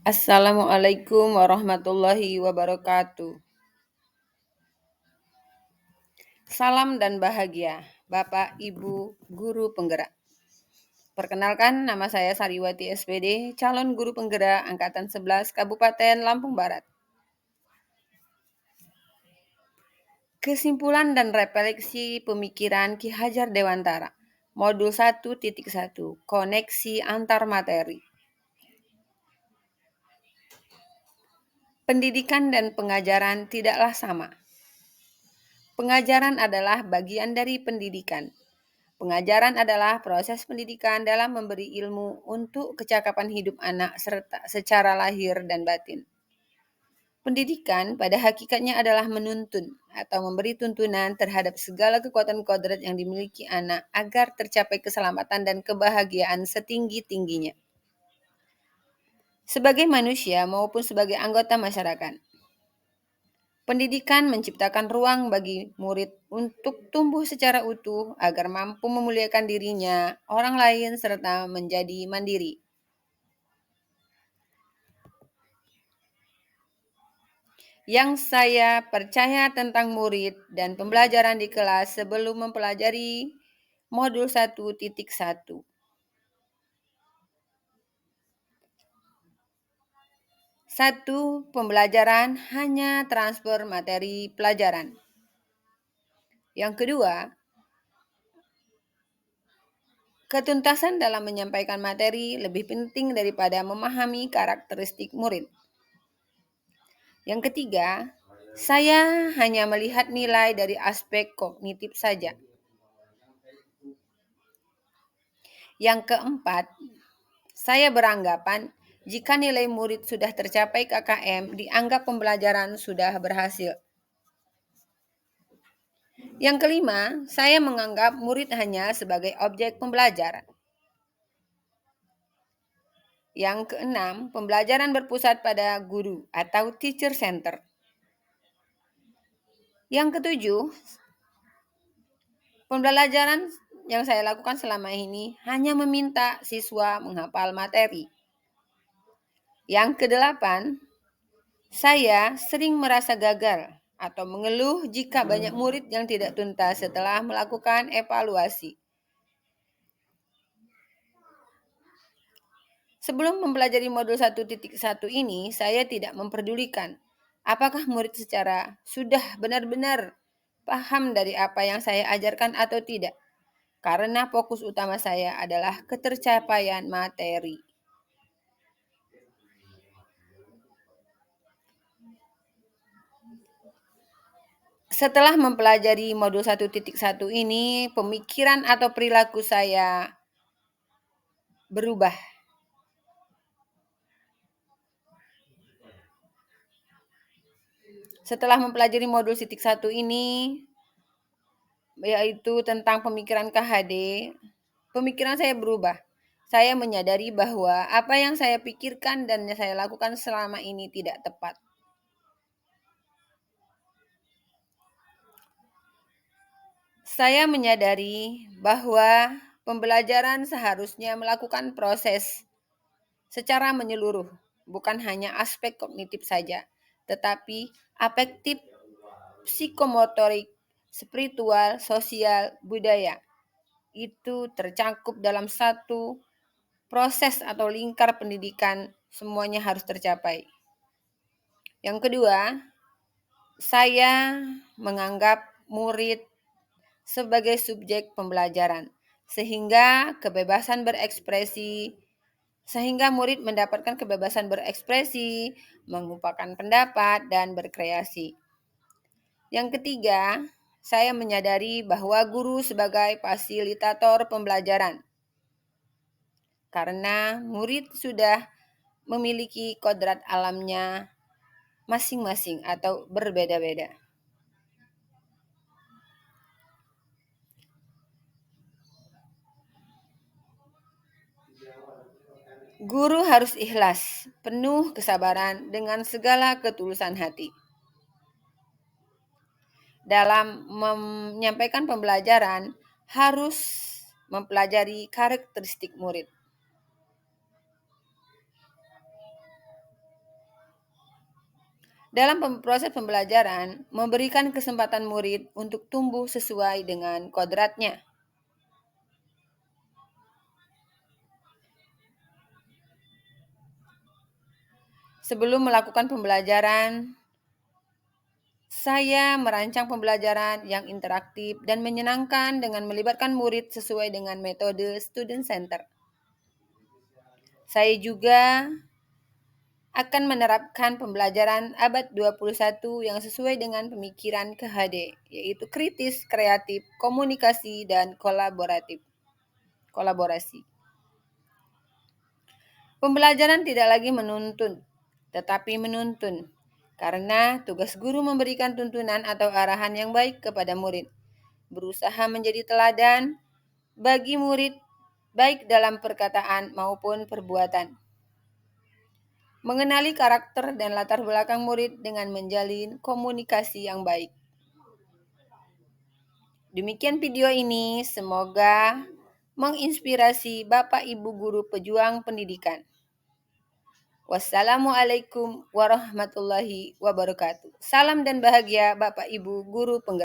Assalamualaikum warahmatullahi wabarakatuh. Salam dan bahagia, Bapak, Ibu, Guru Penggerak. Perkenalkan, nama saya Sariwati SPD, calon Guru Penggerak Angkatan 11 Kabupaten Lampung Barat. Kesimpulan dan refleksi pemikiran Ki Hajar Dewantara, Modul 1.1, Koneksi Antar Materi. Pendidikan dan pengajaran tidaklah sama. Pengajaran adalah bagian dari pendidikan. Pengajaran adalah proses pendidikan dalam memberi ilmu untuk kecakapan hidup anak serta secara lahir dan batin. Pendidikan pada hakikatnya adalah menuntun atau memberi tuntunan terhadap segala kekuatan kodrat yang dimiliki anak agar tercapai keselamatan dan kebahagiaan setinggi-tingginya. Sebagai manusia maupun sebagai anggota masyarakat. Pendidikan menciptakan ruang bagi murid untuk tumbuh secara utuh agar mampu memuliakan dirinya, orang lain, serta menjadi mandiri. Yang saya percaya tentang murid dan pembelajaran di kelas sebelum mempelajari modul 1.1. Satu, pembelajaran hanya transfer materi pelajaran. Yang kedua, ketuntasan dalam menyampaikan materi lebih penting daripada memahami karakteristik murid. Yang ketiga, saya hanya melihat nilai dari aspek kognitif saja. Yang keempat, saya beranggapan jika nilai murid sudah tercapai KKM, dianggap pembelajaran sudah berhasil. Yang kelima, saya menganggap murid hanya sebagai objek pembelajaran. Yang keenam, pembelajaran berpusat pada guru atau teacher center. Yang ketujuh, pembelajaran yang saya lakukan selama ini hanya meminta siswa menghafal materi. Yang kedelapan, saya sering merasa gagal atau mengeluh jika banyak murid yang tidak tuntas setelah melakukan evaluasi. Sebelum mempelajari modul 1.1 ini, saya tidak memperdulikan apakah murid secara sudah benar-benar paham dari apa yang saya ajarkan atau tidak. Karena fokus utama saya adalah ketercapaian materi. Setelah mempelajari modul 1.1 ini, pemikiran atau perilaku saya berubah. Setelah mempelajari modul 1 ini, yaitu tentang pemikiran KHD, pemikiran saya berubah. Saya menyadari bahwa apa yang saya pikirkan dan yang saya lakukan selama ini tidak tepat. Saya menyadari bahwa pembelajaran seharusnya melakukan proses secara menyeluruh, bukan hanya aspek kognitif saja, tetapi afektif, psikomotorik, spiritual, sosial, budaya. Itu tercakup dalam satu proses atau lingkar pendidikan, semuanya harus tercapai. Yang kedua, saya menganggap murid sebagai subjek pembelajaran, sehingga murid mendapatkan kebebasan berekspresi, mengungkapkan pendapat, dan berkreasi. Yang ketiga, saya menyadari bahwa guru sebagai fasilitator pembelajaran, karena murid sudah memiliki kodrat alamnya masing-masing atau berbeda-beda. Guru harus ikhlas, penuh kesabaran dengan segala ketulusan hati. Dalam menyampaikan pembelajaran, harus mempelajari karakteristik murid. Dalam proses pembelajaran, memberikan kesempatan murid untuk tumbuh sesuai dengan kodratnya. Sebelum melakukan pembelajaran, saya merancang pembelajaran yang interaktif dan menyenangkan dengan melibatkan murid sesuai dengan metode student center. Saya juga akan menerapkan pembelajaran abad 21 yang sesuai dengan pemikiran KHD, yaitu kritis, kreatif, komunikasi, dan kolaborasi. Pembelajaran tidak lagi menuntun, tetapi menuntun, karena tugas guru memberikan tuntunan atau arahan yang baik kepada murid, berusaha menjadi teladan bagi murid baik dalam perkataan maupun perbuatan. Mengenali karakter dan latar belakang murid dengan menjalin komunikasi yang baik. Demikian video ini, semoga menginspirasi Bapak Ibu guru pejuang pendidikan. Wassalamualaikum warahmatullahi wabarakatuh. Salam dan bahagia Bapak Ibu guru penggerak.